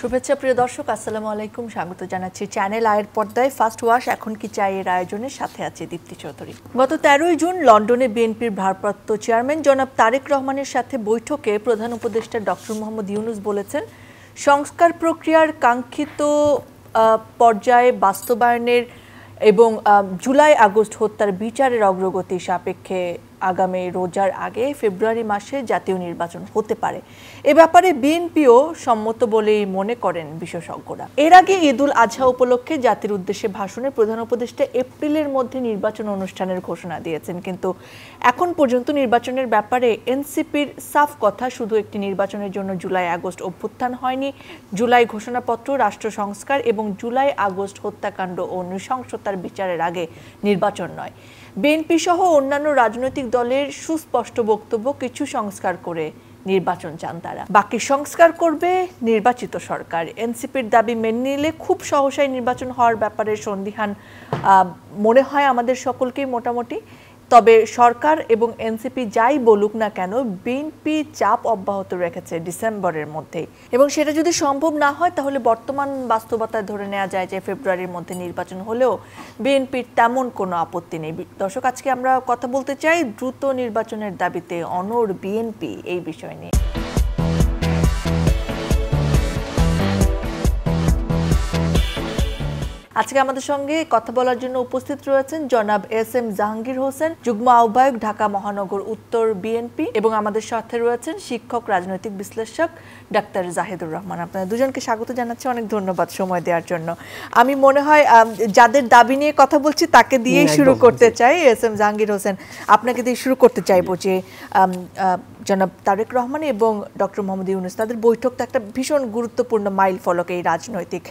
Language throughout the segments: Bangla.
শুভেচ্ছা প্রিয় দর্শক, আসসালামু আলাইকুম। স্বাগত জানাচ্ছি চ্যানেল আয়ের পর্দায় ফার্স্ট ওয়াশ এখন কি চাই এর আয়োজনের সাথে আছে দীপ্তি চৌধুরী। গত 13ই জুন লন্ডনে বিএনপির ভারপ্রাপ্ত চেয়ারম্যান জনাব তারেক রহমানের সাথে বৈঠকে প্রধান উপদেষ্টা ডক্টর মোহাম্মদ ইউনূস বলেছেন, সংস্কার প্রক্রিয়ার কাঙ্ক্ষিত পর্যায়ে বাস্তবায়নের এবং জুলাই আগস্ট হত্যার বিচারের অগ্রগতি সাপেক্ষে আগামী রোজার আগে ফেব্রুয়ারি মাসে জাতীয় নির্বাচন হতে পারে। এ ব্যাপারে বিএনপিও সম্মত বলেই মনে করেন বিশেষজ্ঞরা। এর আগে ঈদুল আজহা উপলক্ষে জাতির উদ্দেশ্যে ভাষণে প্রধান উপদেষ্টা এপ্রিলের মধ্যে নির্বাচন অনুষ্ঠানের ঘোষণা দিয়েছেন, কিন্তু এখন পর্যন্ত নির্বাচনের ব্যাপারে এনসিপির সাফ কথা, শুধু একটি নির্বাচনের জন্য জুলাই আগস্ট অভ্যুত্থান হয়নি, জুলাই ঘোষণাপত্র, রাষ্ট্র সংস্কার এবং জুলাই আগস্ট হত্যাকাণ্ড ও নৃশংসতার বিচারের আগে নির্বাচন নয়। বিএনপি সহ অন্যান্য রাজনৈতিক দলের সুস্পষ্ট বক্তব্য, কিছু সংস্কার করে নির্বাচন চান তারা, বাকি সংস্কার করবে নির্বাচিত সরকার। এনসিপির দাবি মেনে নিলে খুব সহসাই নির্বাচন হওয়ার ব্যাপারে সন্দিহান মনে হয় আমাদের সকলকেই মোটামুটি। তবে সরকার এবং এনসিপি যাই বলুক না কেন, বিএনপি চাপ অব্যাহত রেখেছে ডিসেম্বরের মধ্যেই, এবং সেটা যদি সম্ভব না হয় তাহলে বর্তমান বাস্তবতায় ধরে নেওয়া যায় যে ফেব্রুয়ারির মধ্যে নির্বাচন হলেও বিএনপির তেমন কোনো আপত্তি নেই। দর্শক, আজকে আমরা কথা বলতে চাই দ্রুত নির্বাচনের দাবিতে অনড় বিএনপি এই বিষয় নিয়ে। আজকে আমাদের সঙ্গে কথা বলার জন্য উপস্থিত রয়েছেন জনাব এস এম জাহাঙ্গীর হোসেন, যুগ্ম আহ্বায়ক, ঢাকা মহানগর উত্তর বিএনপি, এবং আমাদের সাথে রয়েছেন শিক্ষক, রাজনৈতিক বিশ্লেষক ডাক্তার জাহিদুর রহমান। আপনাদের দুজনকে স্বাগত জানাচ্ছি, অনেক ধন্যবাদ সময় দেওয়ার জন্য। আমি মনে হয় যাদের দাবি নিয়ে কথা বলছি তাকে দিয়েই শুরু করতে চাই। এস এম জাহাঙ্গীর হোসেন, আপনাকে দিয়ে শুরু করতে চাইবো যে জনাব তারেক রহমান এবং ডক্টর মোহাম্মদ ইউনূস, তাদের বৈঠকটা একটা ভীষণ গুরুত্বপূর্ণ মাইল ফলক এই রাজনৈতিক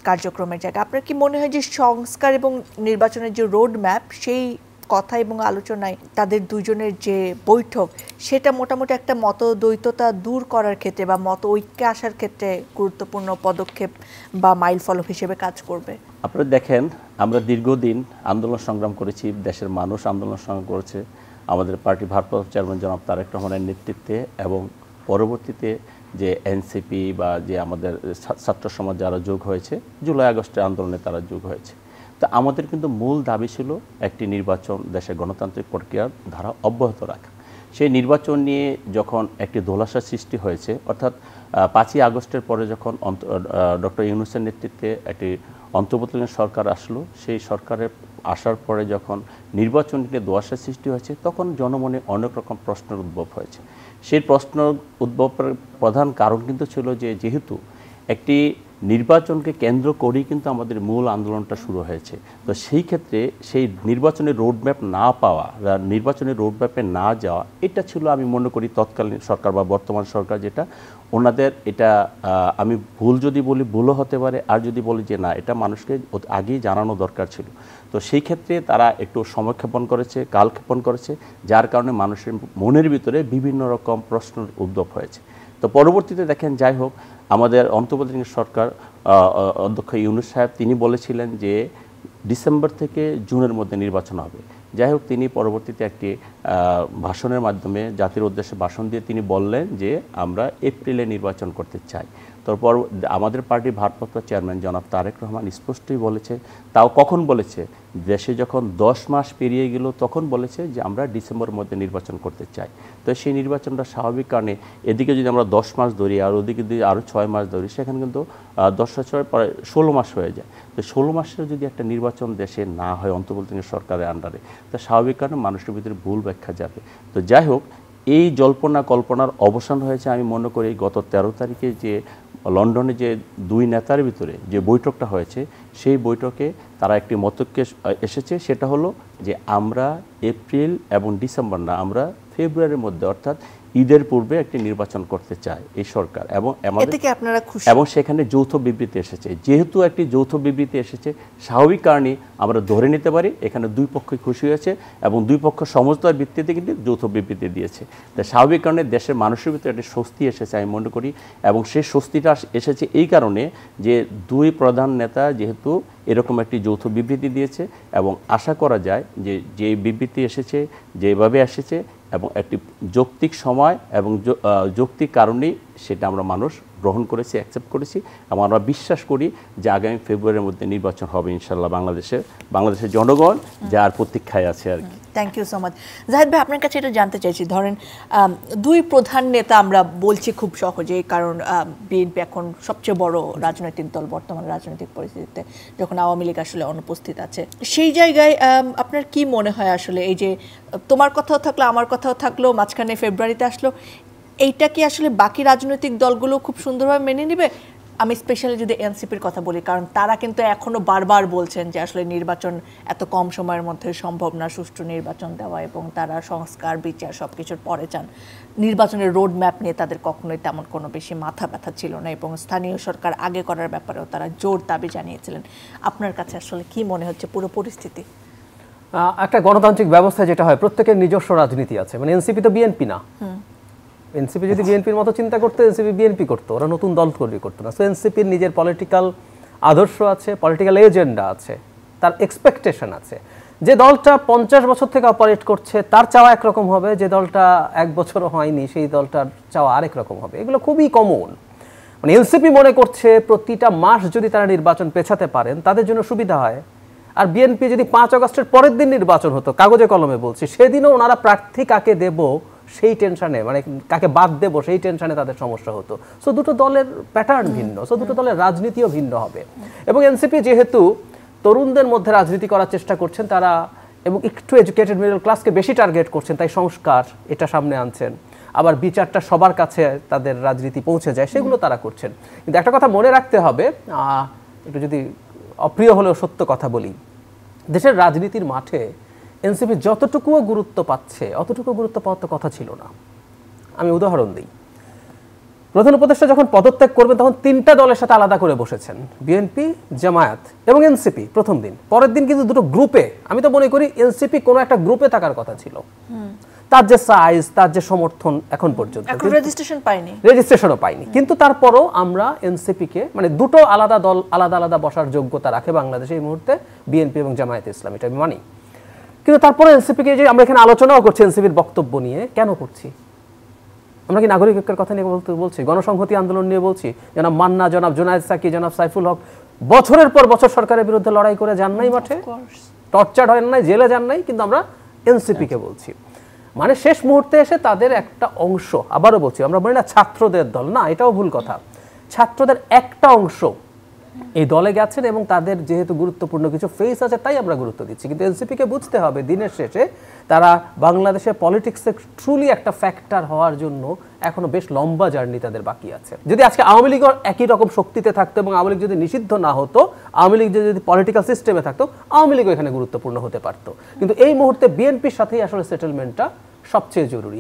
কার্যক্রমের জায়গা। আপনার কি মনে হয় যে সংস্কার এবং নির্বাচনের যে রোড ম্যাপ, সেই কথা এবং আলোচনায় তাদের দুজনের যে বৈঠক, সেটা মোটামুটি একটা মতদ্বৈততা দূর করার ক্ষেত্রে বা মত ঐক্যে আসার ক্ষেত্রে গুরুত্বপূর্ণ পদক্ষেপ বা মাইল ফলক হিসেবে কাজ করবে? আপনারা দেখেন, আমরা দীর্ঘদিন আন্দোলন সংগ্রাম করেছি, দেশের মানুষ আন্দোলন সংগ্রাম করেছে আমাদের পার্টি ভারপ্রাপ্ত চেয়ারম্যান জনাব তারেক রহমানের নেতৃত্বে, এবং পরবর্তীতে যে এনসিপি বা যে আমাদের ছাত্র সমাজ যারা যোগ হয়েছে, জুলাই আগস্টের আন্দোলনে তারা যোগ হয়েছে। তো আমাদের কিন্তু মূল দাবি ছিল একটি নির্বাচন, দেশের গণতান্ত্রিক প্রক্রিয়ার ধারা অব্যাহত রাখা। সেই নির্বাচন নিয়ে যখন একটি দোলাশা সৃষ্টি হয়েছে, অর্থাৎ 5ই আগস্টের পরে যখন ডক্টর ইউনূসের নেতৃত্বে একটি অন্তর্বর্তীকালীন সরকার আসলো, সেই সরকারের আসার পরে যখন নির্বাচন নিয়ে দোলাশা সৃষ্টি হয়েছে, তখন জনমনে অনেক রকম প্রশ্নের উদ্ভব হয়েছে। সেই প্রশ্ন উদ্ভবের প্রধান কারণ কিন্তু ছিল যে, যেহেতু একটি নির্বাচনকে কেন্দ্র করেই কিন্তু আমাদের মূল আন্দোলনটা শুরু হয়েছে, তো সেই ক্ষেত্রে সেই নির্বাচনের রোডম্যাপ না পাওয়া, নির্বাচনের রোডম্যাপে না যাওয়া, এটা ছিল আমি মনে করি তৎকালীন সরকার বা বর্তমান সরকার যেটা ওনাদের, এটা আমি ভুল যদি বলি ভুলও হতে পারে, আর যদি বলি যে না, এটা মানুষকে আগেই জানানো দরকার ছিল। তো সেই ক্ষেত্রে তারা একটু সময়ক্ষেপণ করেছে, কালক্ষেপণ করেছে, যার কারণে মানুষের মনের ভিতরে বিভিন্ন রকম প্রশ্নের উদ্ভব হয়েছে। তো পরবর্তীতে দেখেন, যাই হোক, আমাদের অন্তর্বর্তীকালীন সরকার অধ্যক্ষ ইউনূস সাহেব তিনি বলেছিলেন যে ডিসেম্বর থেকে জুনের মধ্যে নির্বাচন হবে। যাই হোক, তিনি পরবর্তীতে একটি ভাষণের মাধ্যমে জাতির উদ্দেশ্যে ভাষণ দিয়ে তিনি বললেন যে আমরা এপ্রিলে নির্বাচন করতে চাই। তারপর আমাদের পার্টির ভারপ্রাপ্ত চেয়ারম্যান জনাব তারেক রহমান স্পষ্টই বলেছে, তাও কখন বলেছে, দেশে যখন 10 মাস পেরিয়ে গেল তখন বলেছে যে আমরা ডিসেম্বরের মধ্যে নির্বাচন করতে চাই। তো সেই নির্বাচনটা স্বাভাবিক কারণে এদিকে যদি আমরা 10 মাস ধরি আর ওদিকে যদি আরও 6 মাস ধরি, সেখানে কিন্তু 10 পরে 16 মাস হয়ে যায়। তো 16 মাসের যদি একটা নির্বাচন দেশে না হয় অন্তর্বর্তীকালীন সরকারের আন্ডারে, তো স্বাভাবিক কারণে মানুষের ভিতরে ভুল ব্যাখ্যা যাবে। তো যাই হোক, এই জল্পনা কল্পনার অবসান হয়েছে আমি মনে করি গত 13 তারিখে যে লন্ডনে যে দুই নেতার ভিতরে যে বৈঠকটা হয়েছে, সেই বৈঠকে তারা একটি মতৈক্যে এসেছে, সেটা হলো যে আমরা এপ্রিল এবং ডিসেম্বর না, আমরা ফেব্রুয়ারির মধ্যে, অর্থাৎ ঈদের পূর্বে একটি নির্বাচন করতে চায় এই সরকার, এবং সেখানে যৌথ বিবৃতি এসেছে। যেহেতু একটি যৌথ বিবৃতি এসেছে, স্বাভাবিক কারণে আমরা ধরে নিতে পারি এখানে দুই পক্ষই খুশি হয়েছে এবং দুই পক্ষ সমঝোতার ভিত্তিতে কিন্তু যৌথ বিবৃতি দিয়েছে। তাই স্বাভাবিক কারণে দেশের মানুষের ভিতরে একটি স্বস্তি এসেছে আমি মনে করি, এবং সেই স্বস্তিটা এসেছে এই কারণে যে দুই প্রধান নেতা যেহেতু এরকম একটি যৌথ বিবৃতি দিয়েছে, এবং আশা করা যায় যে যে বিবৃতি এসেছে, যেভাবে এসেছে, এবং একটি যৌক্তিক সময় এবং যৌক্তিক কারণেই সেটা আমরা মানুষ গ্রহণ করেছি, অ্যাকসেপ্ট করেছি এবং আমরা বিশ্বাস করি যে আগামী ফেব্রুয়ারির মধ্যে নির্বাচন হবে ইনশাল্লাহ বাংলাদেশের জনগণ যার প্রতীক্ষায় আছে আর কি। Thank you so much. Zahid ভাই, আপনার কাছে এটা জানতে চাইছি, ধরেন দুই প্রধান নেতা আমরা বলছি খুব সহজেই, কারণ বিএনপি এখন সবচেয়ে বড় রাজনৈতিক দল বর্তমান রাজনৈতিক পরিস্থিতিতে, যখন আওয়ামী লীগ আসলে অনুপস্থিত আছে। সেই জায়গায় আপনার কি মনে হয় আসলে এই যে তোমার কথাও থাকলো আমার কথাও থাকলো, মাঝখানে ফেব্রুয়ারিতে আসলো, এইটা কি আসলে বাকি রাজনৈতিক দলগুলো খুব সুন্দরভাবে মেনে নেবে? আমি স্পেশালি যদি এনসিপির কথা বলি, কারণ তারা কিন্তু এখনো বারবার বলছেন যে আসলে নির্বাচন এত কম সময়ের মধ্যে সম্ভব না, সুষ্ঠু নির্বাচন দেওয়া, এবং তারা সংস্কার বিচার সবকিছুর পরে চান। নির্বাচনের রোড ম্যাপ নিয়ে তাদের কখনোই তেমন কোনো বেশি মাথা ব্যথা ছিল না, এবং স্থানীয় সরকার আগে করার ব্যাপারেও তারা জোর দাবি জানিয়েছিলেন। আপনার কাছে আসলে কি মনে হচ্ছে পুরো পরিস্থিতি? একটা গণতান্ত্রিক ব্যবস্থা যেটা হয়, প্রত্যেকের নিজস্ব রাজনীতি আছে, মানে এনসিপি তো বিএনপি না। এনসিপি যদি বিএনপির মতো চিন্তা করতো, এনসিপি বিএনপি করতো, ওরা নতুন দল তৈরি করতো না। সো এনসিপির নিজের পলিটিক্যাল আদর্শ আছে, পলিটিক্যাল এজেন্ডা আছে, তার এক্সপেকটেশন আছে। যে দলটা 50 বছর থেকে অপারেট করছে তার চাওয়া একরকম হবে, যে দলটা 1 বছরও হয়নি সেই দলটার চাওয়া আরেক রকম হবে। এগুলো খুবই কমন। মানে এনসিপি মনে করছে প্রতিটা মাস যদি তারা নির্বাচন পেছাতে পারেন তাদের জন্য সুবিধা হয়। আর বিএনপি যদি 5 আগস্টের পরের দিন নির্বাচন হতো, কাগজে কলমে বলছি, সেদিনও ওনারা প্রার্থী কাকে দেব সেই টেনশনে, মানে কাকে বাদ দেব সেই টেনশনে তাদের সমস্যা হতো। সো দুটো দলের প্যাটার্ন ভিন্ন, সো দুটো দলের রাজনীতিও ভিন্ন হবে। এবং এনসিপি যেহেতু তরুণদের মধ্যে রাজনীতি করার চেষ্টা করছেন তারা, এবং একটু এডুকেটেড মিডল ক্লাসকে বেশি টার্গেট করছেন, তাই সংস্কার এটা সামনে আনছেন, আবার বিচারটা সবার কাছে তাদের রাজনীতি পৌঁছে যায়, সেগুলো তারা করছেন। কিন্তু একটা কথা মনে রাখতে হবে, একটু যদি অপ্রিয় হলেও সত্য কথা বলি, দেশের রাজনীতির মাঠে এনসিপি যতটুকুও গুরুত্ব পাচ্ছে অতটুকু গুরুত্ব পাওয়ার তো কথা ছিল না। আমি উদাহরণ দিই, প্রধান উপদেষ্টা যখন পদত্যাগ করবেন তখন 3টা দলের সাথে আলাদা করে বসেছেন, বিএনপি, জামায়াত এবং এনসিপি প্রথম দিন। পরের দিন কিন্তু দুটো গ্রুপে, আমি তো মনে করি এনসিপি কোনো একটা গ্রুপে থাকার কথা ছিল। তার যে সাইজ, তার যে সমর্থন এখন পর্যন্ত রেজিস্ট্রেশনও পায়নি, কিন্তু তারপরও আমরা এনসিপিকে, মানে দুটো আলাদা দল আলাদা আলাদা বসার যোগ্যতা রাখে বাংলাদেশে এই মুহূর্তে বিএনপি এবং জামায়াতে ইসলামী, এটা আমি মানি। কিন্তু তারপরে এনসিপিকে যে আমরা এখানে আলোচনাও করছি এনসিপির বক্তব্য নিয়ে, কেন করছি? আমরা কি নাগরিক ঐক্যের কথা নিয়ে বলছি, গণসংহতি আন্দোলন নিয়ে বলছি? জনাব মান্না, জনাব জুনায়েদ সাকি, জনাব সাইফুল হক বছরের পর বছর সরকারের বিরুদ্ধে লড়াই করে যান নাই মাঠে, টর্চার হয় নাই, জেলে যান নাই, কিন্তু আমরা এনসিপিকে বলছি। মানে শেষ মুহূর্তে এসে তাদের একটা অংশ, আবারও বলছি, আমরা বলি না ছাত্রদের দল, না, এটাও ভুল কথা, ছাত্রদের একটা অংশ এই দলে গেছেন এবং তাদের যেহেতু গুরুত্বপূর্ণ কিছু ফেস আছে তাই আমরা গুরুত্ব দিচ্ছি। কিন্তু এনসিপিকে বুঝতে হবে দিনের শেষে তারা বাংলাদেশের পলিটিক্সে ট্রুলি একটা ফ্যাক্টর হওয়ার জন্য এখনো বেশ লম্বা জার্নি তাদের বাকি আছে। যদি আজকে আওয়ামী লীগ একই রকম শক্তিতে থাকতো এবং আওয়ামী লীগ যদি নিষিদ্ধ না হতো, আওয়ামী লীগ যদি পলিটিক্যাল সিস্টেমে থাকতো, আওয়ামী লীগও এখানে গুরুত্বপূর্ণ হতে পারতো। কিন্তু এই মুহূর্তে বিএনপির সাথেই আসলে সেটেলমেন্টটা সবচেয়ে জরুরি।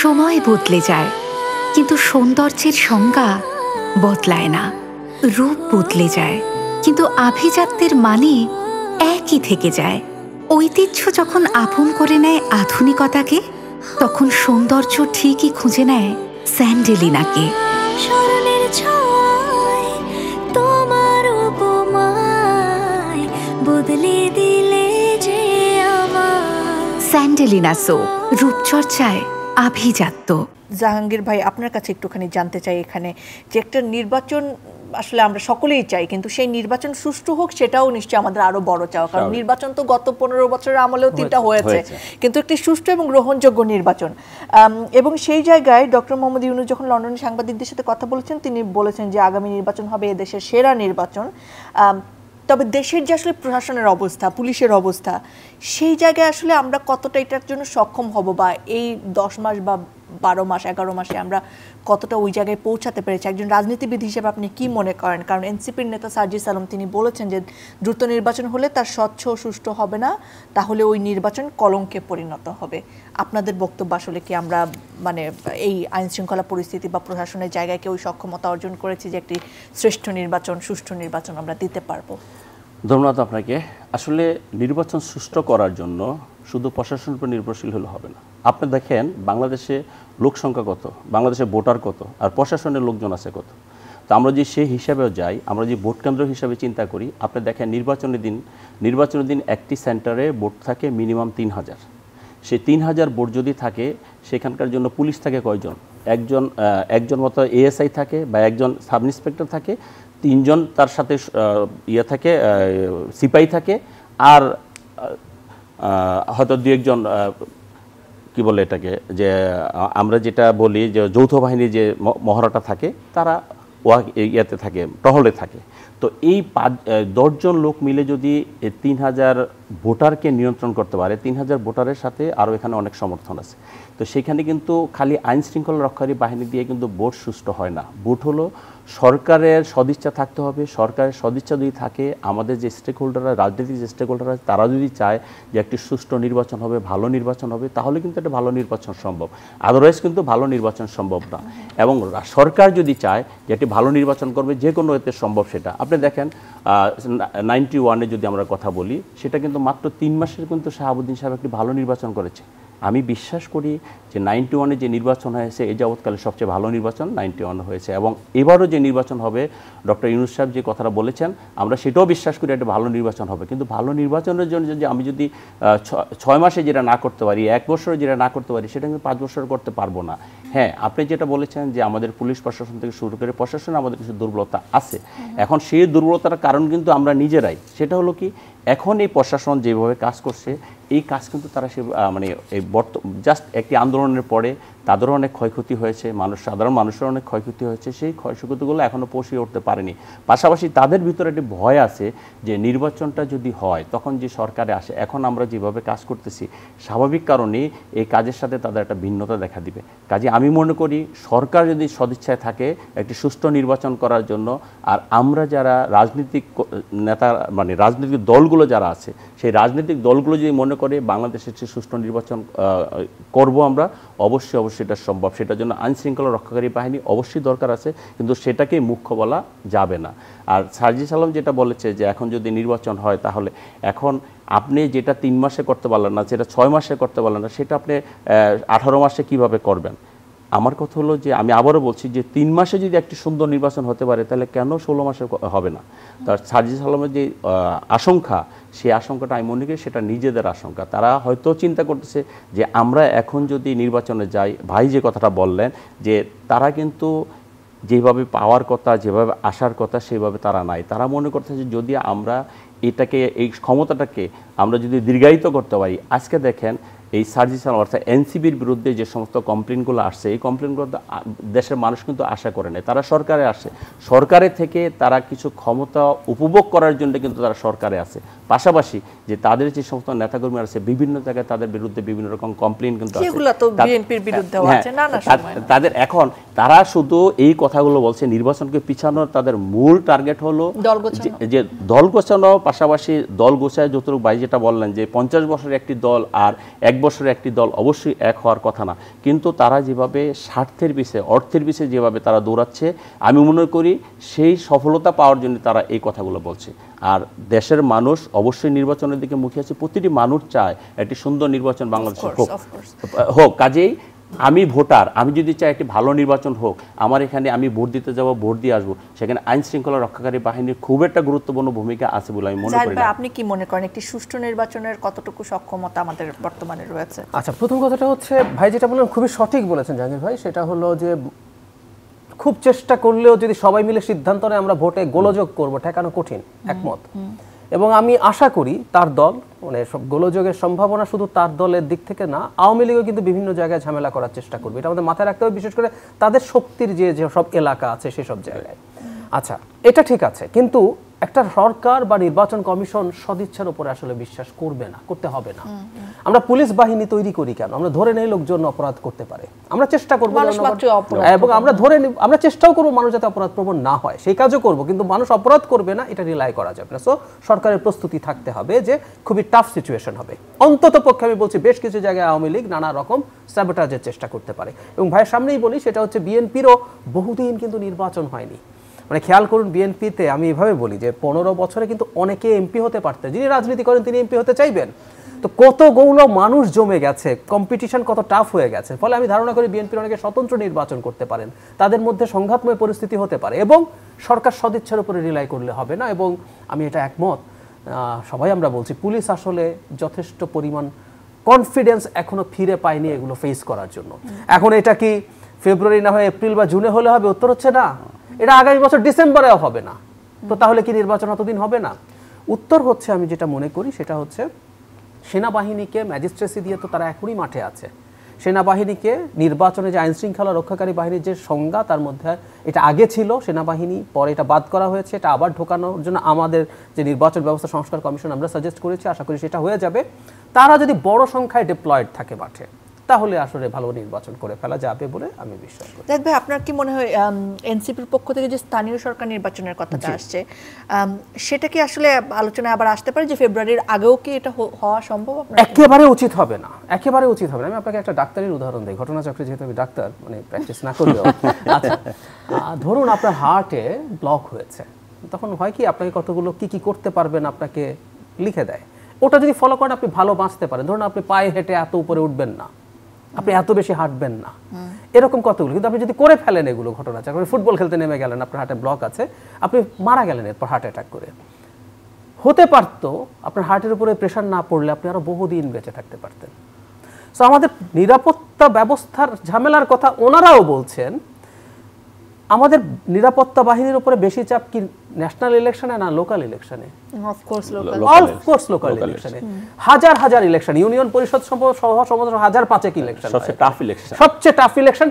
সময় বদলে যায় কিন্তু সৌন্দর্যের সংজ্ঞা বদলায় না, রূপ বদলে যায় কিন্তু আভিজাত্যের মানে একই থেকে যায়। ঐতিহ্য যখন আপন করে নেয় আধুনিকতাকে, তখন সৌন্দর্য ঠিকই খুঁজে নেয় স্যান্ডেলিনাকে। স্মরণের ছোঁয়ায় তোমার উপমায় বদলে দিলে যে আমার। স্যান্ডেলিনা সো, রূপচর্চায় আভিজাত্য। জাহাঙ্গীর ভাই, আপনার কাছে একটুখানি জানতে চাই এখানে যে একটা নির্বাচন আসলে আমরা সকলেই চাই, কিন্তু সেই নির্বাচন সুষ্ঠু হোক সেটাও নিশ্চয়ই আমাদের আরো বড় চাওয়া, কারণ নির্বাচন তো গত 15 বছরের আমলেও 3টা হয়েছে, কিন্তু একটি সুষ্ঠু এবং গ্রহণযোগ্য নির্বাচন। এবং সেই জায়গায় ডক্টর মোহাম্মদ ইউনূস যখন লন্ডনে সাংবাদিকদের সাথে কথা বলেছেন, তিনি বলেছেন যে আগামী নির্বাচন হবে এদেশের সেরা নির্বাচন। তবে দেশের যে আসলে প্রশাসনের অবস্থা, পুলিশের অবস্থা, সেই জায়গায় আসলে আমরা কতটা এটার জন্য সক্ষম হব, বা এই 10 মাস বা 12 মাস 11 মাসে আমরা কতটা ওই জায়গায় পৌঁছাতে পেরেছি? একজন রাজনীতিবিদ হিসেবে আপনি কি মনে করেন? কারণ এনসিপির নেতা সার্জিস আলম তিনি বলেছেন যে দ্রুত নির্বাচন হলে তার স্বচ্ছ ও সুষ্ঠু হবে না, তাহলে ওই নির্বাচন কলঙ্কে পরিণত হবে। আপনাদের বক্তব্য আসলে কি আমরা মানে এই আইন শৃঙ্খলা পরিস্থিতি বা প্রশাসনের জায়গায় কি ওই সক্ষমতা অর্জন করেছি যে একটি শ্রেষ্ঠ নির্বাচন, সুষ্ঠু নির্বাচন আমরা দিতে পারবো? ধন্যবাদ আপনাকে। আসলে নির্বাচন সুষ্ঠু করার জন্য শুধু প্রশাসনের উপর নির্ভরশীল হলে হবে না। আপনি দেখেন বাংলাদেশে লোক সংখ্যা কত, বাংলাদেশে ভোটার কত, আর প্রশাসনের লোকজন আছে কত। তো আমরা যে সেই হিসাবেও যাই, আমরা যে ভোট কেন্দ্র হিসাবে চিন্তা করি, আপনি দেখেন নির্বাচনের দিন একটি সেন্টারে ভোট থাকে মিনিমাম 3000। সে 3000 ভোট যদি থাকে সেখানকার জন্য পুলিশ থাকে কয়জন? একজন মতো এএসআই থাকে বা একজন সাব ইন্সপেক্টর থাকে, 3 জন তার সাথে থাকে সিপাহি থাকে, আর হয়তো 2-1 কি বলে এটাকে, যে আমরা যেটা বলি যে যৌথ বাহিনী যে মহড়াটা থাকে, তারা ইয়াতে থাকে, টহলে থাকে। তো এই 10 জন লোক মিলে যদি 3000 ভোটারকে নিয়ন্ত্রণ করতে পারে, 3000 ভোটারের সাথে আরও এখানে অনেক সমর্থন আছে। তো সেখানে কিন্তু খালি আইন শৃঙ্খলা রক্ষাকারী বাহিনী দিয়ে কিন্তু ভোট সুষ্ঠু হয় না। ভোট হলো সরকারের সদিচ্ছা থাকতে হবে। সরকারের সদিচ্ছা যদি থাকে, আমাদের যে স্টেক হোল্ডাররা, রাজনৈতিক যে স্টেক হোল্ডাররা, তারা যদি চায় যে একটি সুষ্ঠু নির্বাচন হবে, ভালো নির্বাচন হবে, তাহলে কিন্তু একটা ভালো নির্বাচন সম্ভব। আদারওয়াইজ কিন্তু ভালো নির্বাচন সম্ভব না। এবং সরকার যদি চায় যে একটি ভালো নির্বাচন করবে, যে কোনো এতে সম্ভব সেটা। আপনি দেখেন 91-এ যদি আমরা কথা বলি, সেটা কিন্তু মাত্র 3 মাসের কিন্তু শাহাবুদ্দিন সাহেব একটি ভালো নির্বাচন করেছে। আমি বিশ্বাস করি যে 91-এ যে নির্বাচন হয়েছে, এই যাবৎকালে সবচেয়ে ভালো নির্বাচন 91 হয়েছে। এবং এবারও যে নির্বাচন হবে, ডক্টর ইউনূস সাহেব যে কথাটা বলেছেন, আমরা সেটাও বিশ্বাস করি একটা ভালো নির্বাচন হবে। কিন্তু ভালো নির্বাচনের জন্য যদি আমি 6 মাসে যেটা না করতে পারি, 1 বছরে যেটা না করতে পারি, সেটা কিন্তু 5 বছর করতে পারবো না। হ্যাঁ, আপনি যেটা বলেছেন যে আমাদের পুলিশ প্রশাসন থেকে শুরু করে প্রশাসনে আমাদের কিছু দুর্বলতা আছে। এখন সেই দুর্বলতার কারণ কিন্তু আমরা নিজেরাই। সেটা হলো কি, এখন এই প্রশাসন যেভাবে কাজ করছে, এই কাজ কিন্তু তারা মানে এই জাস্ট একটি আন্দোলনের পরে তাদেরও অনেক ক্ষয়ক্ষতি হয়েছে, সাধারণ মানুষের অনেক ক্ষয়ক্ষতি হয়েছে। সেই ক্ষয়ক্ষতিগুলো এখনও পৌঁছে উঠতে পারেনি। পাশাপাশি তাদের ভিতরে একটি ভয় আছে যে নির্বাচনটা যদি হয়, তখন যে সরকারে আসে, এখন আমরা যেভাবে কাজ করতেছি, স্বাভাবিক কারণেই এই কাজের সাথে তাদের একটা ভিন্নতা দেখা দিবে। কাজে আমি মনে করি সরকার যদি সদিচ্ছায় থাকে একটি সুষ্ঠু নির্বাচন করার জন্য, আর আমরা যারা রাজনৈতিক নেতা, মানে রাজনৈতিক দলগুলো যারা আছে, সেই রাজনৈতিক দলগুলো যদি মনে করে বাংলাদেশের যে সুষ্ঠু নির্বাচন করব আমরা, অবশ্যই এটা সম্ভব। সেটার জন্য আইন শৃঙ্খলা রক্ষাকারী বাহিনী অবশ্যই দরকার আছে, কিন্তু সেটাকেই মুখ্য বলা যাবে না। আর সার্জিস আলম যেটা বলেছে যে এখন যদি নির্বাচন হয়, তাহলে এখন আপনি যেটা 3 মাসে করতে পারলেন না, যেটা 6 মাসে করতে পারলেন না, সেটা আপনি 18 মাসে কিভাবে করবেন? আমার কথা হলো যে আমি আবারও বলছি যে 3 মাসে যদি একটি সুন্দর নির্বাচন হতে পারে, তাহলে কেন 16 মাসে হবে না? তার সার্জিস আলমের যে আশঙ্কা, সেই আশঙ্কাটা আমি মনে করি সেটা নিজেদের আশঙ্কা। তারা হয়তো চিন্তা করতেছে যে আমরা এখন যদি নির্বাচনে যাই, ভাই যে কথাটা বললেন যে তারা কিন্তু যেভাবে পাওয়ার কথা, যেভাবে আসার কথা, সেভাবে তারা নাই। তারা মনে করতেছে যদি আমরা এটাকে, এই ক্ষমতাটাকে আমরা যদি দীর্ঘায়িত করতে পারি। আজকে দেখেন এই সার্জিস আলম অর্থাৎ এনসিবির বিরুদ্ধে যে সমস্ত কমপ্লেনগুলো আসছে, এই কমপ্লেনগুলো দেশের মানুষ কিন্তু আশা করে নেয়। তারা সরকারে আসে, সরকারে থেকে তারা কিছু ক্ষমতা উপভোগ করার জন্য কিন্তু তারা সরকারে আসে। পাশাপাশি যে তাদের যে সমস্ত নেতাকর্মী আছে, বিভিন্ন জায়গায় তাদের বিরুদ্ধে বিভিন্ন রকম কমপ্লেন কিন্তু তাদের। এখন তারা শুধু এই কথাগুলো বলছে, নির্বাচনকে পিছানোর তাদের মূল টার্গেট হলো যে দল গোছানো। পাশাপাশি দল গোছায় যতটুকু ভাই যেটা বললেন যে 50 বছরের একটি দল আর 1 বছরের একটি দল অবশ্যই এক হওয়ার কথা না। কিন্তু তারা যেভাবে স্বার্থের পিছে, অর্থের পিছে যেভাবে তারা দৌড়াচ্ছে, আমি মনে করি সেই সফলতা পাওয়ার জন্য তারা এই কথাগুলো বলছে। আর দেশের মানুষ অবশ্যই নির্বাচনের দিকে মুখে আছে। প্রতিটি মানুষ চায় একটি সুন্দর নির্বাচন বাংলাদেশে হোক। কাজেই আমি ভোটার, আমি যদি চাই একটি ভালো নির্বাচন হোক, আমার এখানে আমি ভোট দিতে যাব, ভোট দিয়ে আসবো, সেখানে আইন শৃঙ্খলা রক্ষাকারী বাহিনীর খুব একটা গুরুত্বপূর্ণ ভূমিকা আছে বলে আমি মনে করি। আপনি কি মনে করেন একটি সুষ্ঠু নির্বাচনের কতটুকু সক্ষমতা আমাদের বর্তমানে রয়েছে? আচ্ছা, প্রথম কথাটা হচ্ছে ভাই যেটা বললেন খুবই সঠিক বলেছেন জাহাঙ্গীর ভাই। সেটা হলো যে খুব চেষ্টা করলেও যদি সবাই মিলে সিদ্ধান্ত নেয় আমরা ভোটে গোলযোগ করব, ঠেকানো কঠিন, একমত। এবং আমি আশা করি তার দল, মানে সব গোলযোগের সম্ভাবনা শুধু তার দলের দিক থেকে না, আওয়ামী লীগও কিন্তু বিভিন্ন জায়গায় ঝামেলা করার চেষ্টা করবে। এটা আমাদের মাথায় রাখতে হবে, বিশেষ করে তাদের শক্তির যে সব এলাকা আছে সেসব জায়গায়। আচ্ছা, এটা ঠিক আছে, কিন্তু একটা সরকার বা নির্বাচন কমিশন সদিচ্ছার উপরে আসলে বিশ্বাস করবে না, করতে হবে না। আমরা পুলিশ বাহিনী তৈরি করি কেন? আমরা ধরে নেই লোকজন অপরাধ করতে পারে, আমরা চেষ্টা করবো, এবং আমরা চেষ্টাও করবো মানুষ যাতে অপরাধ প্রবণ না হয়, সেই কাজও করবো। কিন্তু মানুষ অপরাধ করবে না এটা রিলাই করা যাবে না। সো সরকারের প্রস্তুতি থাকতে হবে যে খুবই টাফ সিচুয়েশন হবে। অন্তত পক্ষে আমি বলছি বেশ কিছু জায়গায় আওয়ামী লীগ নানা রকম স্যাবোটাজের চেষ্টা করতে পারে। এবং ভাইয়ের সামনেই বলি, সেটা হচ্ছে বিএনপিরও বহুদিন কিন্তু নির্বাচন হয়নি। মানে খেয়াল করুন, বিএনপিতে আমি এভাবে বলি যে 15 বছরে কিন্তু অনেকে এমপি হতে পারতেন। যিনি রাজনীতি করেন তিনি এমপি হতে চাইবেন? তো কতগুলো মানুষ জমে গেছে, কম্পিটিশন কত টাফ হয়ে গেছে। ফলে আমি ধারণা করি বিএনপির অনেকে স্বতন্ত্র নির্বাচন করতে পারেন, তাদের মধ্যে সংঘাতময় পরিস্থিতি হতে পারে, এবং সরকার সদিচ্ছার উপরে রিলাই করলে হবে না। এবং আমি এটা একমত, সবাই আমরা বলছি পুলিশ আসলে যথেষ্ট পরিমাণ কনফিডেন্স এখনো ফিরে পায়নি এগুলো ফেস করার জন্য। এখন এটা কি ফেব্রুয়ারি না হয় এপ্রিল বা জুনে হলে হবে? উত্তর হচ্ছে না, এটা আগামী বছর ডিসেম্বরেও হবে না। তো তাহলে কি নির্বাচন অতদিন হবে না? উত্তর হচ্ছে, আমি যেটা মনে করি সেটা হচ্ছে, সেনাবাহিনীকে ম্যাজিস্ট্রেসি দিয়ে তো তারা এখনই মাঠে আছে। সেনাবাহিনীকে নির্বাচনে যে আইন শৃঙ্খলা রক্ষাকারী বাহিনীর যে সংজ্ঞা, তার মধ্যে এটা আগে ছিল সেনাবাহিনী, পরে এটা বাদ করা হয়েছে। এটা আবার ঢোকানোর জন্য আমাদের যে নির্বাচন ব্যবস্থা সংস্কার কমিশন আমরা সাজেস্ট করেছি, আশা করি সেটা হয়ে যাবে। তারা যদি বড় সংখ্যায় ডিপ্লয়েড থাকে মাঠে, তাহলে আসলে ভালো নির্বাচন করে ফেলা যাবে বলে আমি বিশ্বাস করি। দেখ ভাই, আপনার কি মনে হয় এনসিপির পক্ষ থেকে যে স্থানীয় সরকার নির্বাচনের কথাটা আসছে, সেটা কি আসলে আলোচনায় আবার আসতে পারে যে ফেব্রুয়ারির আগেও কি এটা হওয়া সম্ভব? একেবারে উচিত হবে না, একেবারে উচিত হবে না। আমি আপনাকে একটা ডাক্তারের উদাহরণ দিই, ঘটনাচক্রে যেহেতু আমি ডাক্তার, মানে প্র্যাকটিস না করলেও। আচ্ছা, ধরুন আপনার হার্টে ব্লক হয়েছে, তখন হয় কি, আপনাকে কতগুলো কি করতে পারবেন আপনাকে লিখে দেয়। ওটা যদি ফলো করেন আপনি ভালো বাঁচতে পারেন। ধরুন আপনি পায়ে হেঁটে এত উপরে উঠবেন না, আপনি এত বেশি হাঁটবেন না, এরকম কতগুলো। কিন্তু আপনি যদি করে ফেলেন এগুলো ঘটনাচক্রে, ফুটবল খেলতে নেমে গেলেন, আপনার হার্টে ব্লক আছে, আপনি মারা গেলেন এরপর হার্ট অ্যাটাক করে। হতে পারতো আপনার হার্টের উপরে প্রেশার না পড়লে আপনি আরো বহুদিন বেঁচে থাকতে পারতেন। সো আমাদের নিরাপত্তা ব্যবস্থার ঝামেলার কথা ওনারাও বলছেন। আমাদের নিরাপত্তা বাহিনীর উপরে বেশি চাপ কি ন্যাশনাল ইলেকশনে না লোকাল ইলেকশনে? অফকোর্স লোকাল ইলেকশনে। হাজার হাজার ইলেকশন, ইউনিয়ন পরিষদ সহ সমস্ত 1000-5 ইলেকশন, সবচেয়ে টাফ ইলেকশন,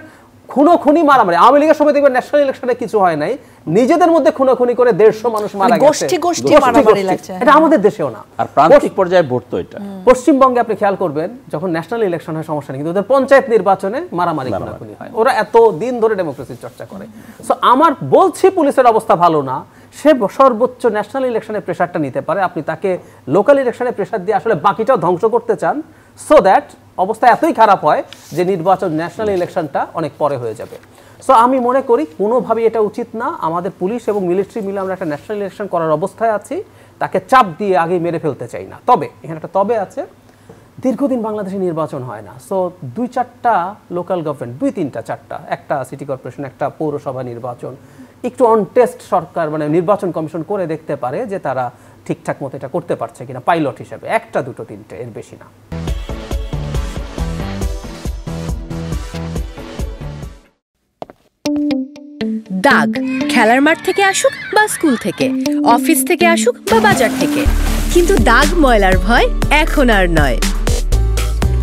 খুনোখুনি মারামারি। আওয়ামী লীগের সময় দেখবেন ন্যাশনাল ইলেকশনে কিছু হয় নাই, নিজেদের মধ্যে খুনোখুনি করে 150 মানুষ মারা গেছে। এটা আমাদের দেশেও না, আর প্রান্তিক পর্যায়ে ভোট তো এটা। পশ্চিমবঙ্গে আপনি খেয়াল করবেন, যখন ন্যাশনাল ইলেকশন হয় সমস্যা নেই, কিন্তু ওদের পঞ্চায়েত নির্বাচনে মারামারি খুনোখুনি হয়। ওরা এত দিন ধরে ডেমোক্রেসির চর্চা করে। সো আমার বলছি পুলিশের অবস্থা ভালো না, সে সর্বোচ্চ ন্যাশনাল ইলেকশনের প্রেশারটা নিতে পারে। আপনি তাকে লোকাল ইলেকশনের প্রেশার দিয়ে আসলে বাকিটাও ধ্বংস করতে চান, সো দ্যাট অবস্থা এতই খারাপ হয় যে নির্বাচন, ন্যাশনাল ইলেকশনটা অনেক পরে হয়ে যাবে। সো আমি মনে করি কোনোভাবেই এটা উচিত না। আমাদের পুলিশ এবং মিলিটারি মিলে আমরা একটা ন্যাশনাল ইলেকশন করার অবস্থায় আছি, তাকে চাপ দিয়ে আগে মেরে ফেলতে চাই না। তবে এখানে একটা তবে আছে, দীর্ঘদিন বাংলাদেশে নির্বাচন হয় না। সো 2-4টা লোকাল গভর্নমেন্ট, 2-3-4টা, একটা সিটি কর্পোরেশন, একটা পৌরসভা নির্বাচন, একটু অন টেস্ট সরকার মানে নির্বাচন কমিশন করে দেখতে পারে যে তারা ঠিকঠাক মতো এটা করতে পারছে কিনা, পাইলট হিসেবে 1টা 2টো 3টে, এর বেশি না। দাগ খেলার মাঠ থেকে আসুক বা স্কুল থেকে, অফিস থেকে আসুক বা বাজার থেকে, কিন্তু দাগ ময়লার ভয় এখন আর নয়।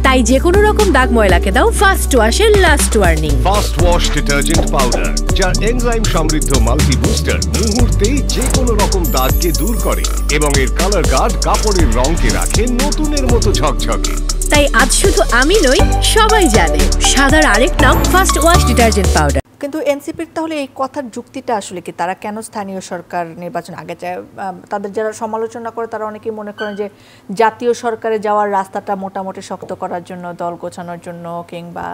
তাই যে কোনো রকম দাগ ময়লাকে দাও ফার্স্ট ওয়াশের last warning. First wash detergent powder, যার এনজাইম সমৃদ্ধ মাল্টি বুস্টার মুহূর্তেই যে কোনো রকম দাগকে দূর করে এবং এর কালার গার্ড কাপড়ের রঙকে রাখে নতুনের মতো ঝকঝকে। তাই আজ শুধু আমি নই, সবাই জানে সাদার আরেক নাম ফার্স্ট ওয়াশ ডিটারজেন্ট পাউডার। কিন্তু এনসিপির তাহলে এই কথার যুক্তিটা আসলে কি, তারা কেন স্থানীয় সরকার নির্বাচন আগে চায়? তাদের যারা সমালোচনা করে তারা অনেকেই মনে করেন যে জাতীয় সরকারে যাওয়ার রাস্তাটা মোটামুটি শক্ত করার জন্য, দল গোছানোর জন্য, কিংবা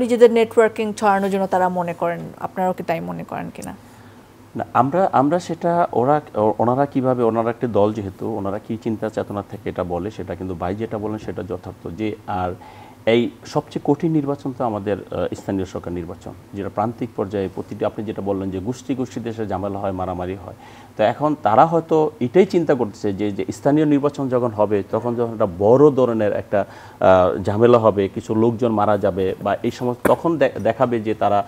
নিজেদের নেটওয়ার্কিং ছড়ানোর জন্য তারা মনে করেন। আপনারাও কি তাই মনে করেন কিনা? না, আমরা সেটা ওনারা কিভাবে, ওনারা একটি দল যেহেতু, ওনারা কি চিন্তা চেতনা থেকে এটা বলে, সেটা কিন্তু ভাই যেটা বলেন সেটা যথার্থ। যে আর এই সবচেয়ে কঠিন নির্বাচন তো আমাদের স্থানীয় সরকার নির্বাচন, যেটা প্রান্তিক পর্যায়ে প্রতিটি, আপনি যেটা বললেন যে গোষ্ঠী দেশে ঝামেলা হয়, মারামারি হয়। তো এখন তারা হয়তো এটাই চিন্তা করতেছে যে স্থানীয় নির্বাচন যখন হবে, তখন যখন একটা বড় ধরনের একটা ঝামেলা হবে, কিছু লোকজন মারা যাবে বা এই সমস্ত, তখন দেখাবে যে তারা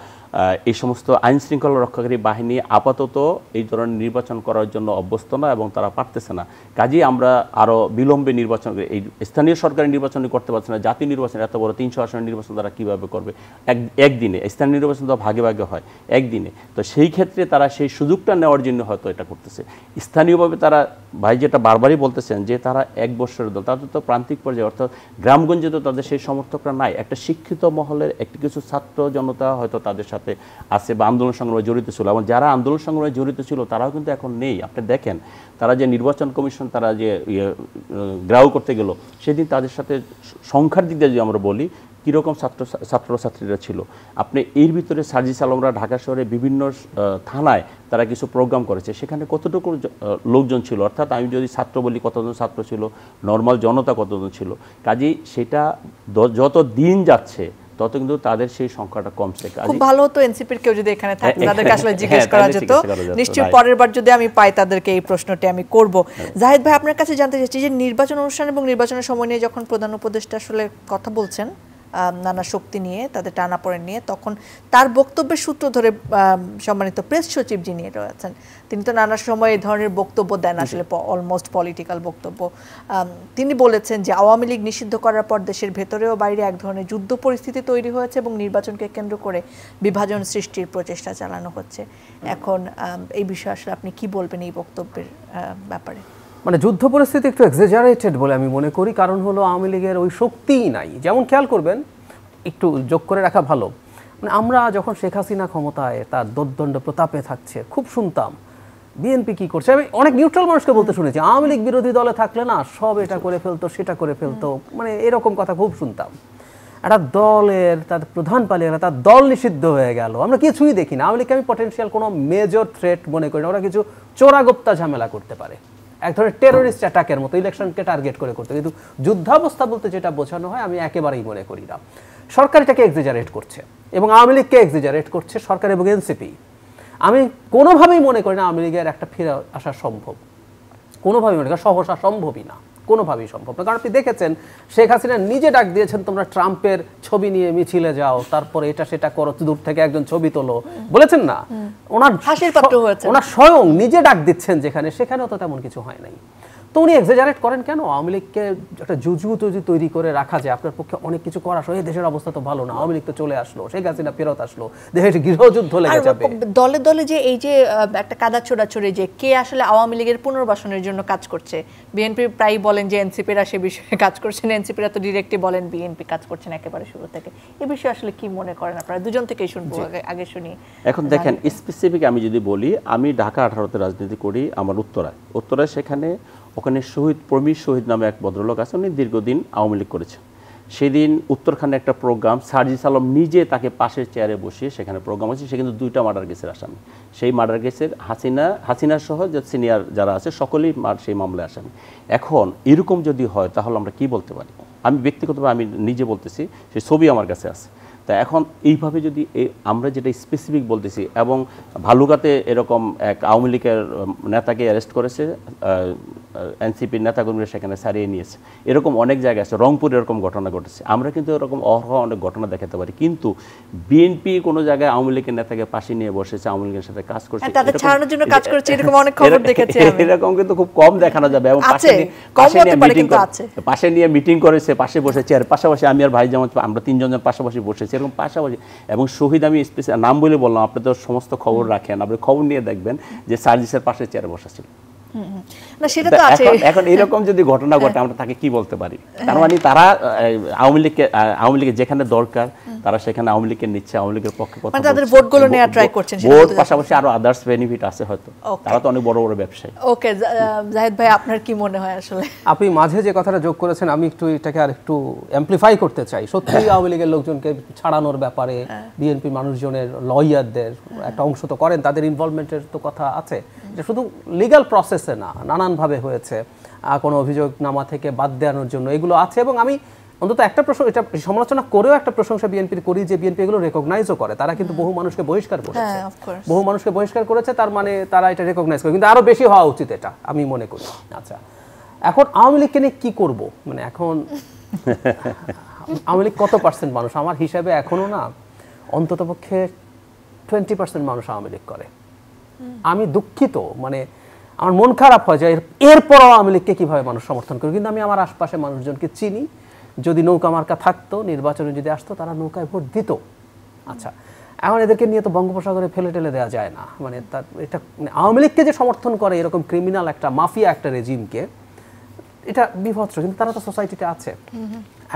এই সমস্ত আইন শৃঙ্খলা রক্ষাকারী বাহিনী আপাতত এই ধরনের নির্বাচন করার জন্য অভ্যস্ত না এবং তারা পারতেছে না। কাজেই আমরা আরও বিলম্বে নির্বাচন, এই স্থানীয় সরকারি নির্বাচন করতে পারছে না। জাতীয় নির্বাচন, এত বড় 300 আসনের নির্বাচন তারা কীভাবে করবে একদিনে? স্থানীয় নির্বাচন তো ভাগে ভাগে হয়, একদিনে। তো সেই ক্ষেত্রে তারা সেই সুযোগটা নেওয়ার জন্য হয়তো এটা করতেছে। স্থানীয়ভাবে তারা, ভাই যেটা বারবারই বলতেছেন যে তারা 1 বছরের দল, তাদের তো প্রান্তিক পর্যায়ে, অর্থাৎ গ্রামগঞ্জে তো তাদের সেই সমর্থকরা নাই। একটা শিক্ষিত মহলের একটি কিছু ছাত্র জনতা হয়তো তাদের সাথে আছে বা আন্দোলন সংগ্রামে জড়িত ছিল, এবং যারা আন্দোলন সংগ্রামে জড়িত ছিল তারাও কিন্তু এখন নেই। আপনি দেখেন, তারা যে নির্বাচন কমিশন তারা যে গ্রাউ করতে গেল, সেদিন তাদের সাথে সংখ্যার দিক দিয়ে যদি আমরা বলি কীরকম ছাত্রছাত্রীরা ছিল। আপনি এর ভিতরে সার্জিস আলমরা ঢাকা শহরে বিভিন্ন থানায় তারা কিছু প্রোগ্রাম করেছে, সেখানে কতটুকু লোকজন ছিল, অর্থাৎ আমি যদি ছাত্র বলি কতজন ছাত্র ছিল, নর্মাল জনতা কতজন ছিল। কাজেই সেটা যত দিন যাচ্ছে তত কিন্তু তাদের সেই সংখ্যাটা কমছে। খুব ভালো হতো এনসিপির কেউ যদি এখানে থাকতো, তাদেরকে আসলে জিজ্ঞেস করা যেত। নিশ্চয়ই পরের বার যদি আমি পাই তাদেরকে এই প্রশ্নটি আমি করব। জাহিদ ভাই, আপনার কাছে জানতে চাচ্ছি যে নির্বাচন অনুষ্ঠান এবং নির্বাচনের সময় নিয়ে যখন প্রধান উপদেষ্টা আসলে কথা বলছেন নানা শক্তি নিয়ে, তাদের টানাপোড়েন নিয়ে, তখন তার বক্তব্যের সূত্র ধরে সম্মানিত প্রেস সচিব যিনি রয়েছেন তিনি তো নানা সময় এই ধরনের বক্তব্য দেন, আসলে অলমোস্ট পলিটিক্যাল বক্তব্য। তিনি বলেছেন যে আওয়ামী লীগ নিষিদ্ধ করার পর দেশের ভেতরেও বাইরে এক ধরনের যুদ্ধ পরিস্থিতি তৈরি হয়েছে এবং নির্বাচনকে কেন্দ্র করে বিভাজন সৃষ্টির প্রচেষ্টা চালানো হচ্ছে। এখন এই বিষয়ে আসলে আপনি কি বলবেন এই বক্তব্যের ব্যাপারে? মানে যুদ্ধ পরিস্থিতি একটু এক্সাজারেটেড বলে আমি মনে করি, কারণ হলো আওয়ামী লীগের ওই শক্তিই নাই। যেমন খেয়াল করবেন, একটু যোগ করে রাখা ভালো, মানে আমরা যখন শেখ হাসিনা ক্ষমতায় তার দোর্দণ্ড প্রতাপে থাকছে খুব শুনতাম বিএনপি কি করছে। আমি অনেক নিউট্রাল মানুষকে বলতে শুনেছি আওয়ামী লীগ বিরোধী দলে থাকলে না সব এটা করে ফেলতো সেটা করে ফেলতো, মানে এরকম কথা খুব শুনতাম। একটা দলের তার প্রধান পালিয়ে তার দল নিষিদ্ধ হয়ে গেল, আমরা কিছুই দেখি না। আওয়ামী লীগকে আমি পটেনশিয়াল কোনো মেজর থ্রেট মনে করি না। ওরা কিছু চোরাগোপ্তা ঝামেলা করতে পারে, এক ধরনের টেরোরিস্ট অ্যাটাকের মতো ইলেকশনকে টার্গেট করে করতে, কিন্তু যুদ্ধাবস্থা বলতে যেটা বোঝানো হয় আমি একেবারেই মনে করি না। সরকার এটাকে এক্সাজারেট করছে এবং আওয়ামী লীগকে এক্সাজারেট করছে সরকার এবং এনসিপি। আমি কোনোভাবেই মনে করি না আওয়ামী লীগের একটা ফিরে আসা সম্ভব, কোনোভাবেই মনে করি সহসা সম্ভবই না, কোনোভাবেই সম্ভব না। কারণ আপনি দেখেছেন শেখ হাসিনা নিজে ডাক দিয়েছেন তোমরা ট্রাম্পের ছবি নিয়ে মিছিলে যাও, তারপরে এটা সেটা করো, দূর থেকে একজন ছবি তোলো, বলেছেন না? ওনার স্বয়ং নিজে ডাক দিচ্ছেন যেখানে, সেখানেও তো তেমন কিছু হয় নাই। তো উনি এক্সাজারেট করেন কেন? আওয়ামী লীগকে একটা জুজু তৈরি করে রাখা যায় আপনার পক্ষে অনেক কিছু করা। এই দেশের অবস্থা তো ভালো না, আওয়ামী লীগ তো চলে আসলো, শেখ হাসিনা ফেরত আসলো, দেশের গৃহযুদ্ধ লেগে যাবে। দলে দলে যে এই যে একটা কাদা ছোড়াছড়ি, যে কে আসলে আওয়ামী লীগের পুনর্বাসনের জন্য কাজ করছে, বিএনপি প্রায় বলেন যে এনসিপিরা সে বিষয়ে কাজ করছেন, এনসিপিরা তো ডিরেক্টলি বলেন বিএনপি কাজ করছেন একেবারে শুরু থেকে। এই বিষয়ে আসলে কি মনে করেন আপনারা? দুজন থেকেই শুনবো, আগে শুনি। এখন দেখেন স্পেসিফিক আমি যদি বলি, আমি ঢাকা 18তে রাজনীতি করি, আমার উত্তরায় সেখানে ওখানে প্রবীর শহীদ নামে এক ভদ্রলোক আছে, উনি দীর্ঘদিন আওয়ামী লীগ করেছেন। সেদিন উত্তরখানে একটা প্রোগ্রাম, সার্জিস আলম নিজে তাকে পাশের চেয়ারে বসিয়ে সেখানে প্রোগ্রাম হচ্ছে। সে কিন্তু 2টা মার্ডার কেসের আসামি। সেই মার্ডার কেসের হাসিনা সহ যে সিনিয়র যারা আছে সকলেই সেই মামলায় আসামি। এখন এরকম যদি হয় তাহলে আমরা কি বলতে পারি? আমি ব্যক্তিগতভাবে আমি নিজে বলতেছি, সেই ছবি আমার কাছে আছে। তা এখন এইভাবে যদি আমরা যেটা স্পেসিফিক বলতেছি, এবং ভালুকাতে এরকম এক আওয়ামী লীগের নেতাকে অ্যারেস্ট করেছে, এনসিপির নেতাকর্মীরা সেখানে ছাড়িয়ে নিয়েছে, এরকম অনেক জায়গায় আছে, রংপুরে এরকম ঘটনা ঘটেছে। আমরা কিন্তু এরকম অনেক ঘটনা দেখাতে পারি, কিন্তু বিএনপি কোনো জায়গায় আওয়ামী লীগের নেতাকে পাশে নিয়ে বসেছে, আওয়ামী লীগের সাথে কাজ করছে, এরকম কিন্তু খুব কম দেখানো যাবে। এবং পাশে নিয়ে মিটিং করেছে, পাশে বসেছে, আর পাশাপাশি আমি আর ভাই যেমন আমরা 3 জন পাশাপাশি বসেছি, এরকম পাশাপাশি। এবং শহীদ আমি স্পেশাল নাম বলে বললাম, আপনি তো সমস্ত খবর রাখেন, আপনি খবর নিয়ে দেখবেন যে সার্জিসের পাশে চেয়ারে বসা ছিল। এখন এরকম যদি ঘটনা ঘটে আমরা তাকে কি বলতে পারি? তার মানে তারা আওয়ামী লীগের যেখানে দরকার তারা সেখানে আওয়ামী লীগকে নিচ্ছে, আওয়ামী লীগের পক্ষে কথা বলছে, তাদের ভোটগুলো নেওয়া ট্রাই করছেন। ভোট পাশাপাশি আরো আদার্স বেনিফিট আছে হয়তো, তারা তো অনেক বড় বড় ব্যবসায়ী। ওকে জাহিদ ভাই, আপনার কি মনে হয়? আসলে আপনি মাঝে যে কথাটা যোগ করেছেন আমি একটু এটাকে আর একটু অ্যাম্পলিফাই করতে চাই। সত্যি আওয়ামী লীগের লোকজনকে ছাড়ানোর ব্যাপারে বিএনপি মানুষজনের লয়ারদের একটা অংশ তো করেন, তাদের ইনভলভমেন্টের তো কথা আছে। এটা শুধু লিগ্যাল প্রসেসে না, নানানভাবে হয়েছে, কোনো অভিযোগনামা থেকে বাদ দেওয়ানোর জন্য এগুলো আছে। এবং আমি অন্তত একটা এটা সমালোচনা করেও একটা প্রশংসা বিএনপির করি যে বিএনপি এগুলো রেকগনাইজও করে। তারা কিন্তু বহু মানুষকে বহিষ্কার করেছে, তার মানে তারা এটা রেকগনাইজ করে, কিন্তু আরো বেশি হওয়া উচিত এটা আমি মনে করি। আচ্ছা, এখন আওয়ামী লীগকে নিয়ে কি করবো? মানে এখন আওয়ামী লীগ কত % মানুষ? আমার হিসাবে এখনো না অন্তত পক্ষে 20% মানুষ আওয়ামী লীগ করে। আমি দুঃখিত, মানে আমার মন খারাপ হয় যে এরপরও আওয়ামী লীগকে কীভাবে মানুষ সমর্থন করে। কিন্তু আমি আমার আশপাশে মানুষজনকে চিনি, যদি নৌকা মার্কা থাকতো, নির্বাচনে যদি আসতো, তারা নৌকায় ভোট দিত। আচ্ছা, এখন এদেরকে নিয়ে তো বঙ্গোপসাগরে ফেলে টেলে দেওয়া যায় না। মানে তার এটা আওয়ামী লীগকে যে সমর্থন করে এরকম ক্রিমিনাল একটা মাফিয়া একটা রেজিমকে, এটা বিভৎস, কিন্তু তারা তো সোসাইটিতে আছে।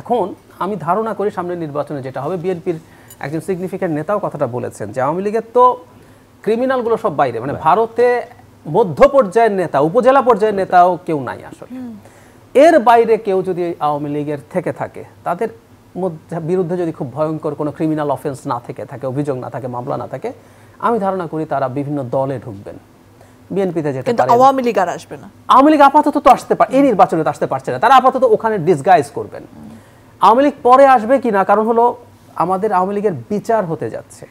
এখন আমি ধারণা করি সামনের নির্বাচনে যেটা হবে, বিএনপির একজন সিগনিফিক্যান্ট নেতাও কথাটা বলেছেন যে আওয়ামী লীগের তো ক্রিমিনালগুলো সব বাইরে, মানে ভারতে মধ্য পর্যায়ের নেতা, উপজেলা পর্যায়ের নেতাও কেউ নাই আসলে। এর বাইরে কেউ যদি আওয়ামী লীগের থেকে থাকে, তাদের বিরুদ্ধে যদি খুব ভয়ঙ্কর কোনো ক্রিমিনাল অফেন্স না থেকে থাকে, অভিযোগ না থাকে, মামলা না থাকে, আমি ধারণা করি তারা বিভিন্ন দলে ঢুকবেন, বিএনপিতে যেতে পারে। আওয়ামী লীগ আর আসবে না। আওয়ামী লীগ আপাতত তো আসতে পারে, এই নির্বাচনে তো আসতে পারছে না, তারা আপাতত ওখানে ডিসগাইজ করবেন। আওয়ামী লীগ পরে আসবে কিনা, কারণ হলো আমাদের আওয়ামী লীগের বিচার হতে যাচ্ছে।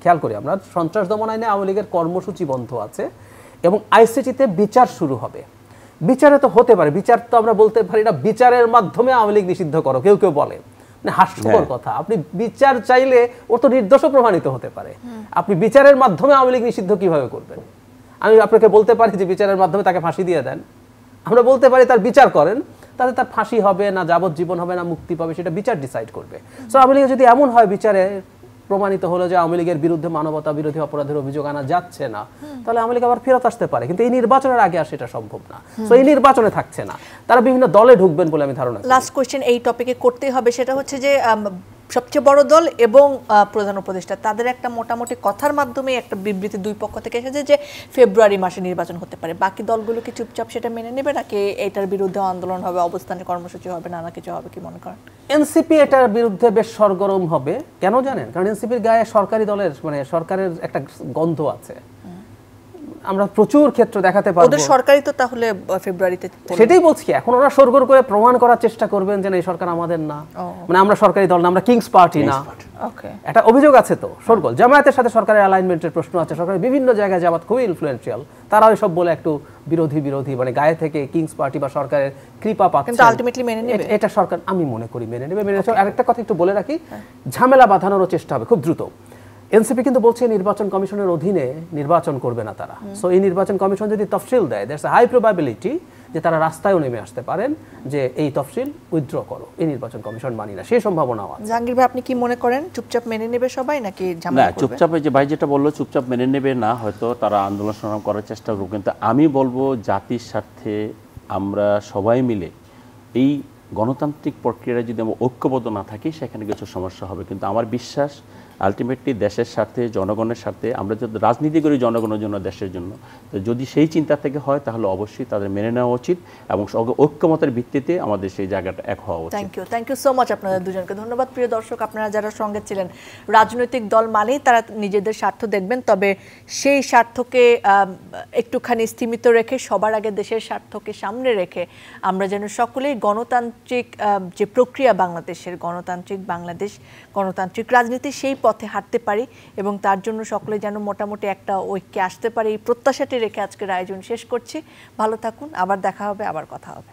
খেয়াল করি আমরা, সন্ত্রাস দমন আইনে আওয়ামী লীগের কর্মসূচি বন্ধ আছে এবং আইসিটিতে বিচার শুরু হবে। বিচারে তো হতে পারে, বিচার তো আমরা বলতে পারি না বিচারের মাধ্যমে আওয়ামী লীগ নিষিদ্ধ করো, কেউ কেউ বলে, মানে হাস্যকর কথা। আপনি বিচার চাইলে ও তো নির্দোষ প্রমাণিত হতে পারে, আপনি বিচারের মাধ্যমে আওয়ামী লীগ নিষিদ্ধ কিভাবে করবেন? আমি আপনাকে বলতে পারি যে বিচারের মাধ্যমে তাকে ফাঁসি দিয়ে দেন, আমরা বলতে পারি তার বিচার করেন, তাতে তার ফাঁসি হবে না যাবজ্জীবন হবে না মুক্তি পাবে, সেটা বিচার ডিসাইড করবে। সো আওয়ামী লীগের যদি এমন হয় বিচারে প্রমাণিত হলো যে আওয়ামী লীগের বিরুদ্ধে মানবতা বিরোধী অপরাধের অভিযোগ আনা যাচ্ছে না, তাহলে আওয়ামী লীগ আবার ফেরত আসতে পারে, কিন্তু এই নির্বাচনের আগে আর সেটা সম্ভব না। সো এই নির্বাচনে থাকছে না, তারা বিভিন্ন দলে ঢুকবেন বলে আমি ধারণা করি। লাস্ট কোশ্চেন এই টপিকে করতেই হবে, সেটা হচ্ছে যে সবচেয়ে বড় দল এবং প্রধান উপদেষ্টা তাদের একটা মোটামুটি কথার মাধ্যমে একটা বিবৃতি দুই পক্ষ থেকে এসেছে যে ফেব্রুয়ারি মাসে নির্বাচন হতে পারে। বাকি দলগুলো কি চুপচাপ সেটা মেনে নেবে, নাকি এটার বিরুদ্ধে আন্দোলন হবে, অবস্থানের কর্মসূচি হবে, নানা কিছু হবে, কি মনে করেন? এনসিপি এটার বিরুদ্ধে বেশ সরগরম হবে। কেন জানেন? কারণ এনসিপির গায়ে সরকারি দলের মানে সরকারের একটা গন্ধ আছে। আমরা প্রচুর ক্ষেত্র দেখাতে পারবো ওদের সরকারই তো তাহলে ফেব্রুয়ারিতে, সেটাই বলছি। এখন ওরা সরগর করে প্রমাণ করার চেষ্টা করবেন যে এই সরকার আমাদের না, মানে আমরা সরকারি দল না, আমরা কিংস পার্টি না। একটা অভিযোগ আছে তো সরগোল, জামায়াতের সাথে সরকারের অ্যালাইনমেন্টের প্রশ্ন আছে, সরকারের বিভিন্ন জায়গায় জামাত খুবই ইনফ্লুয়েন্সিয়াল, তারা ওই সব বলে একটু বিরোধী মানে গায়ে থেকে কিংস পার্টি বা সরকারের কৃপা পাচ্ছে, কিন্তু আলটিমেটলি মেনে নেবে এটা সরকার, আমি মনে করি মেনে নেবে। আরেকটা কথা একটু বলে রাখি, ঝামেলা বাঁধানোর চেষ্টা হবে খুব দ্রুত। এনসিপি কিন্তু বলছে নির্বাচন কমিশনের অধীনে নির্বাচন করবে না তারা। সো এই নির্বাচন কমিশন যদি তফসিল দেয়, দ্যাটস হাই প্রবাবিলিটি যে তারা রাস্তায়ও নেমে আসতে পারেন যে এই তফসিল উইথড্র করো, এই নির্বাচন কমিশন মানি না, সেই সম্ভাবনাও আছে। জাহাঙ্গীর ভাই, আপনি কি মনে করেন চুপচাপ মেনে নেবে সবাই, নাকি না চুপচাপ, যে ভাই যেটা বললো চুপচাপ মেনে নেবে না, হয়তো তারা আন্দোলন সংগ্রাম করার চেষ্টা করবে, কিন্তু আমি বলবো জাতির স্বার্থে আমরা সবাই মিলে এই গণতান্ত্রিক প্রক্রিয়ায় যদি আমরা ঐক্যবদ্ধ না থাকি সেখানে কিছু সমস্যা হবে। কিন্তু আমার বিশ্বাস আলটিমেটলি দেশের স্বার্থে, জনগণের স্বার্থে, আমরা যদি রাজনীতি করি জনগণের জন্য, দেশের জন্য, তো যদি সেই চিন্তা থেকে হয় তাহলে অবশ্যই তাদের মেনে নেওয়া উচিত এবং ঐক্যমতের ভিত্তিতে আমাদের সেই জায়গাটা এক হওয়া উচিত। থ্যাংক ইউ সো মাচ আপনাদের দুজনকে। ধন্যবাদ। প্রিয় দর্শক, আপনারা যারা সঙ্গে ছিলেন, রাজনৈতিক দল মানেই তারা নিজেদের স্বার্থ দেখবেন, তবে সেই স্বার্থকে একটুখানি স্থিমিত রেখে সবার আগে দেশের স্বার্থকে সামনে রেখে আমরা যেন সকলেই গণতান্ত্রিক যে প্রক্রিয়া বাংলাদেশের, গণতান্ত্রিক বাংলাদেশ, গণতান্ত্রিক রাজনীতি, সেই পথে হাঁটতে পারি এবং তার জন্য সকলে যেন মোটামুটি একটা ঐক্যে আসতে পারে, এই প্রত্যাশাটি রেখে আজকের আয়োজন শেষ করছি। ভালো থাকুন, আবার দেখা হবে, আবার কথা হবে।